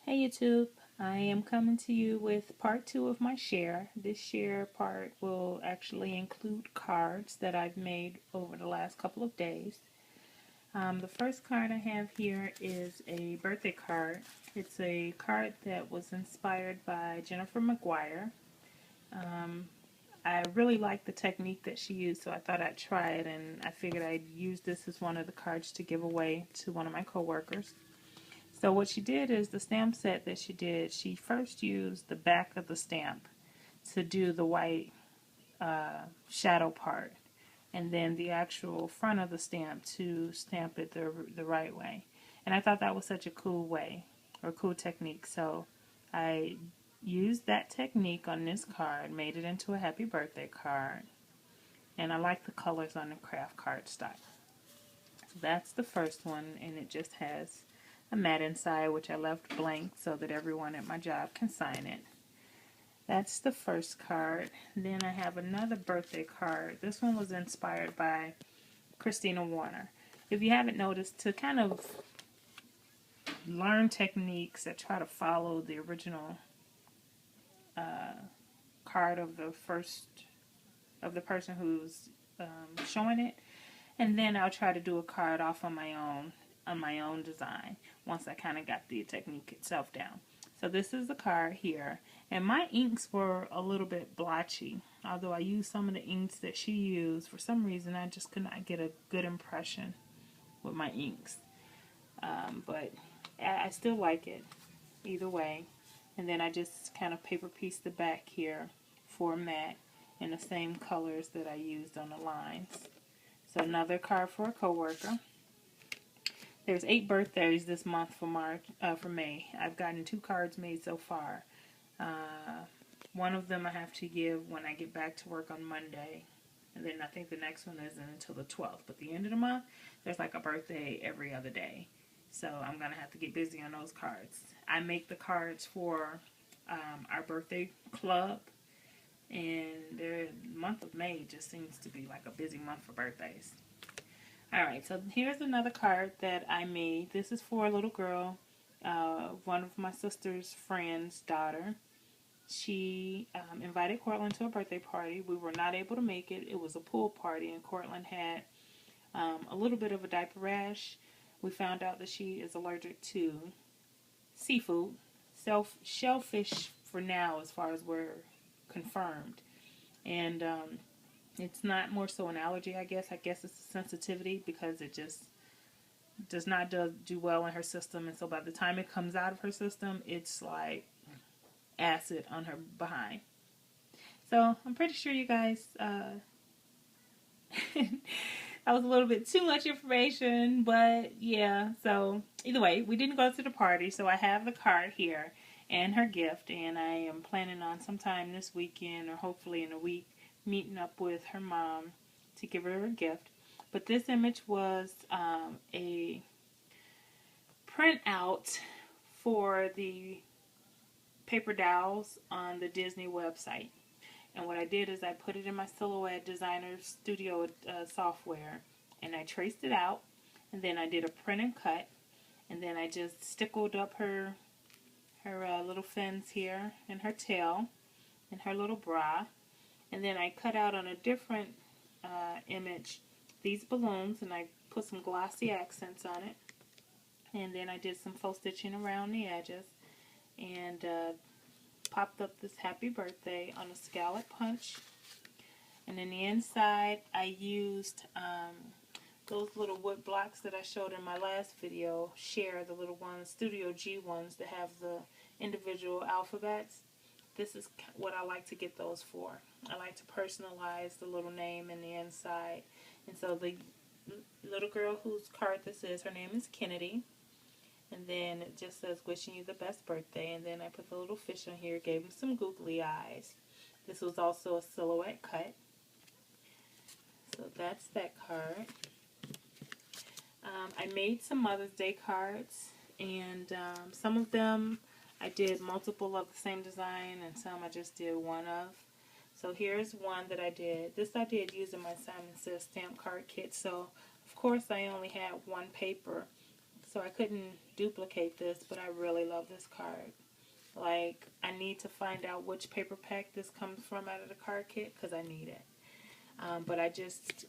Hey YouTube, I am coming to you with part two of my share. This share part will actually include cards that I've made over the last couple of days. The first card I have here is a birthday card. It's a card that was inspired by Jennifer McGuire. Um, I really like the technique that she used, so I thought I'd try it, and I figured I'd use this as one of the cards to give away to one of my coworkers. So what she did is the stamp set that she did, she first used the back of the stamp to do the white shadow part, and then the actual front of the stamp to stamp it the right way. And I thought that was such a cool way, or cool technique. So I used that technique on this card, made it into a happy birthday card, and I like the colors on the craft card stock. So that's the first one, and it just has a mat inside, which I left blank so that everyone at my job can sign it. That's the first card. Then I have another birthday card. This one was inspired by Christina Warner. If you haven't noticed, to kind of learn techniques that try to follow the original card of the person who's showing it, and then I'll try to do a card off on my own design once I kind of got the technique itself down. So this is the card here, and my inks were a little bit blotchy. Although I used some of the inks that she used, for some reason I just could not get a good impression with my inks. But I still like it either way. And then I just kind of paper pieced the back here for matte in the same colors that I used on the lines. So another card for a coworker. There's 8 birthdays this month for May. I've gotten 2 cards made so far. One of them I have to give when I get back to work on Monday. And then I think the next one isn't until the 12th. But the end of the month, there's like a birthday every other day. So I'm going to have to get busy on those cards. I make the cards for our birthday club. And the month of May just seems to be like a busy month for birthdays. Alright, so here's another card that I made. This is for a little girl, one of my sister's friend's daughter. She invited Cortland to a birthday party. We were not able to make it. It was a pool party, and Cortland had a little bit of a diaper rash. We found out that she is allergic to seafood, shellfish for now, as far as we're confirmed. And it's not more so an allergy, I guess. I guess it's a sensitivity because it just does not do well in her system. And so by the time it comes out of her system, it's like acid on her behind. So I'm pretty sure you guys, that was a little bit too much information, but yeah. So either way, we didn't go to the party, so I have the card here and her gift, and I am planning on sometime this weekend or hopefully in a week meeting up with her mom to give her a gift. But this image was a printout for the paper dowels on the Disney website. And what I did is I put it in my Silhouette Designer Studio software, and I traced it out, and then I did a print and cut, and then I just stickled up her little fins here, and her tail, and her little bra. And then I cut out on a different image these balloons, and I put some glossy accents on it. And then I did some faux stitching around the edges, and popped up this happy birthday on a scallop punch. And in the inside, I used those little wood blocks that I showed in my last video, share the little ones, Studio G ones that have the individual alphabets. This is what I like to get those for. I like to personalize the little name in the inside. And so the little girl whose card this is, her name is Kennedy. And then it just says, wishing you the best birthday. And then I put the little fish on here, gave him some googly eyes. This was also a silhouette cut. So that's that card. I made some Mother's Day cards. And some of them I did multiple of the same design, and some I just did one of. So here's one that I did. This I did using my Simon Says stamp card kit. So of course I only had one paper. so I couldn't duplicate this, but I really love this card. Like, I need to find out which paper pack this comes from out of the card kit because I need it. But I just,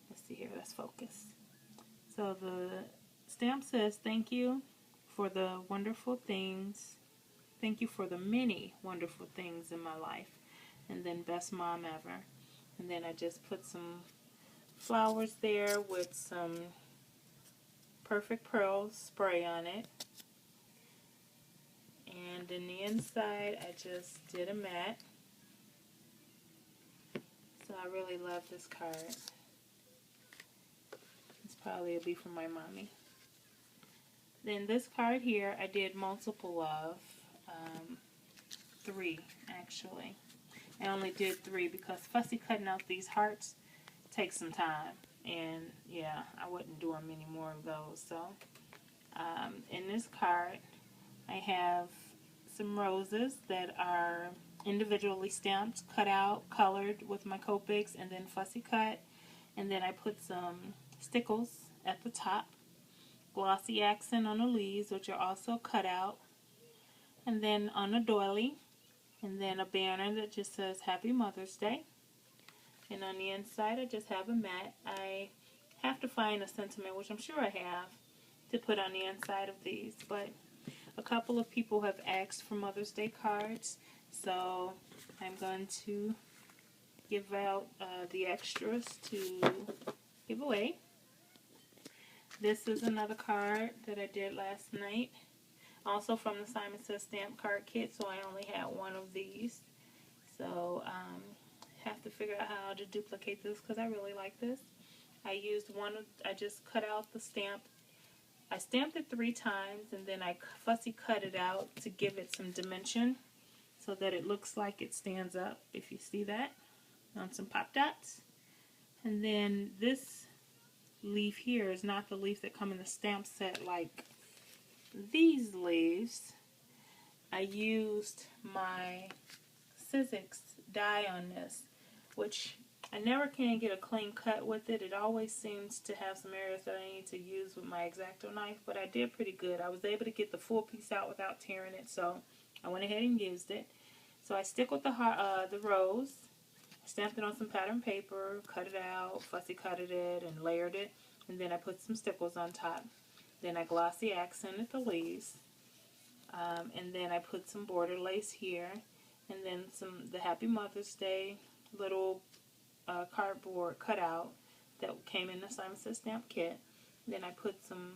let's see here, let's focus. So the stamp says, thank you for the wonderful things. Thank you for the many wonderful things in my life. And then best mom ever. And then I just put some flowers there with some Perfect Pearl spray on it. And in the inside, I just did a matte. So I really love this card. This probably will be from my mommy. Then this card here, I did multiple of. 3, actually. I only did 3 because fussy cutting out these hearts takes some time. And, yeah, I wouldn't do them any more of those. So, in this card, I have some roses that are individually stamped, cut out, colored with my Copics, and then fussy cut. And then I put some stickles at the top, glossy accent on the leaves, which are also cut out, and then on a doily, and then a banner that just says Happy Mother's Day. And on the inside, I just have a mat. I have to find a sentiment, which I'm sure I have, to put on the inside of these. But a couple of people have asked for Mother's Day cards, so I'm going to give out the extras to give away. This is another card that I did last night, also from the Simon Says Stamp Card Kit, so I only had one of these. So, have to figure out how to duplicate this because I really like this. I used I just cut out the stamp. I stamped it 3 times and then I fussy cut it out to give it some dimension so that it looks like it stands up, if you see that, on some pop dots. And then this leaf here is not the leaf that come in the stamp set like these leaves. I used my Sizzix die on this, which I never can get a clean cut with it. It always seems to have some areas that I need to use with my X-Acto knife, but I did pretty good. I was able to get the full piece out without tearing it, so I went ahead and used it. So I stick with the rose, stamped it on some pattern paper, cut it out, fussy cutted it, and layered it, and then I put some stickles on top. Then I glossy accented the leaves, and then I put some border lace here, and then the Happy Mother's Day little cardboard cutout that came in the Simon Says Stamp Kit. Then I put some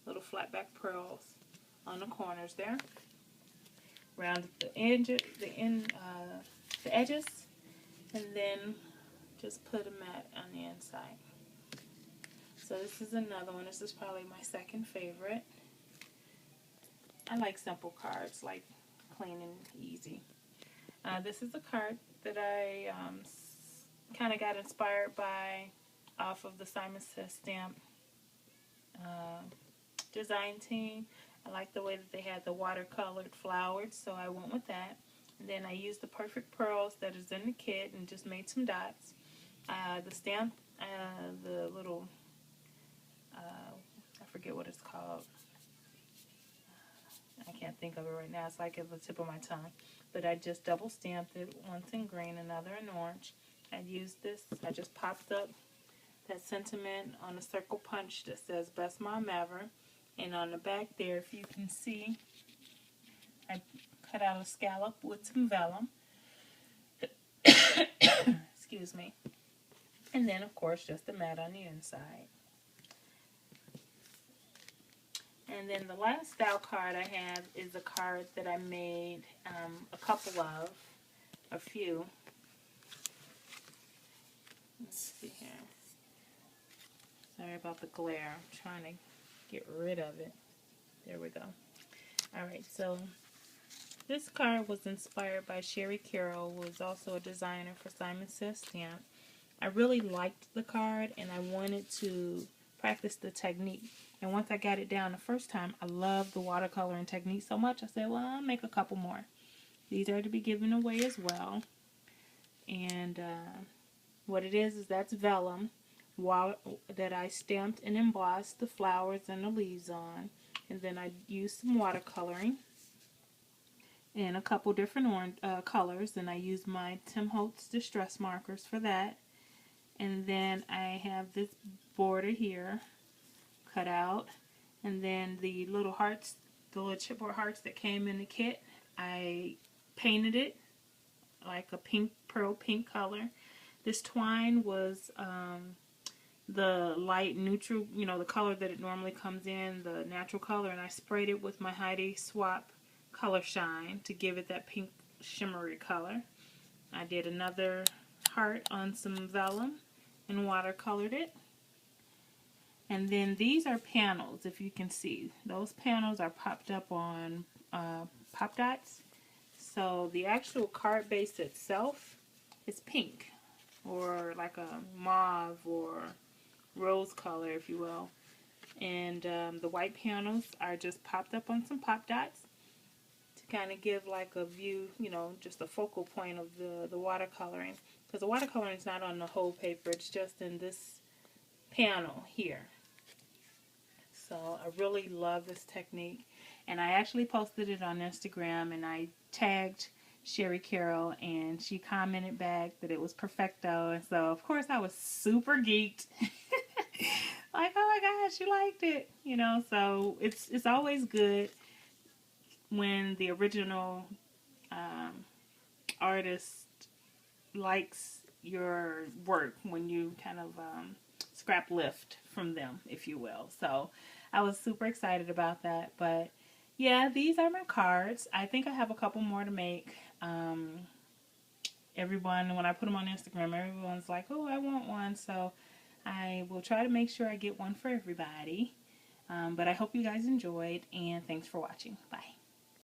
little flat back pearls on the corners there, around the edges, and then just put a mat on the inside. So this is another one. This is probably my second favorite. I like simple cards, like clean and easy. This is a card that I kind of got inspired by off of the Simon Says Stamp design team. I like the way that they had the watercolored flowers, so I went with that. And then I used the Perfect Pearls that is in the kit and just made some dots. The stamp, the little, I forget what it's called. I can't think of it right now. It's like at the tip of my tongue. But I just double stamped it, once in green, another in orange. I used this. I just popped up that sentiment on a circle punch that says Best Mom Ever. And on the back there, if you can see, I cut out a scallop with some vellum. Excuse me. And then, of course, just the mat on the inside. And then the last style card I have is a card that I made a few. Let's see here. Sorry about the glare. I'm trying to get rid of it. There we go. Alright, so this card was inspired by Sherry Carroll, who is also a designer for Simon Says Stamp. I really liked the card and I wanted to practice the technique. And once I got it down the first time, I loved the watercoloring technique so much, I said, well, I'll make a couple more. These are to be given away as well. And what it is that's vellum that I stamped and embossed the flowers and the leaves on. And then I used some watercoloring in a couple different colors, and I used my Tim Holtz Distress markers for that. And then I have this border here cut out, and then the little hearts, the little chipboard hearts that came in the kit, I painted it like a pink, pearl pink color. This twine was the light neutral, you know, the color that it normally comes in, the natural color, and I sprayed it with my Heidi Swapp Color Shine to give it that pink shimmery color. I did another heart on some vellum and watercolored it. And then these are panels, if you can see. Those panels are popped up on pop dots. So the actual card base itself is pink, or like a mauve or rose color, if you will. And the white panels are just popped up on some pop dots to kind of give like a view, you know, just a focal point of the watercoloring. Because the watercoloring is not on the whole paper, it's just in this panel here. So I really love this technique. And I actually posted it on Instagram, and I tagged Sherry Carroll, and she commented back that it was perfecto. And so, of course, I was super geeked. Like, oh my gosh, you liked it. You know, so it's always good when the original artist likes your work, when you kind of scrap lift from them, if you will. So I was super excited about that. But yeah, these are my cards. I think I have a couple more to make. Everyone, when I put them on Instagram, everyone's like, oh, I want one. So I will try to make sure I get one for everybody. But I hope you guys enjoyed, and thanks for watching. Bye.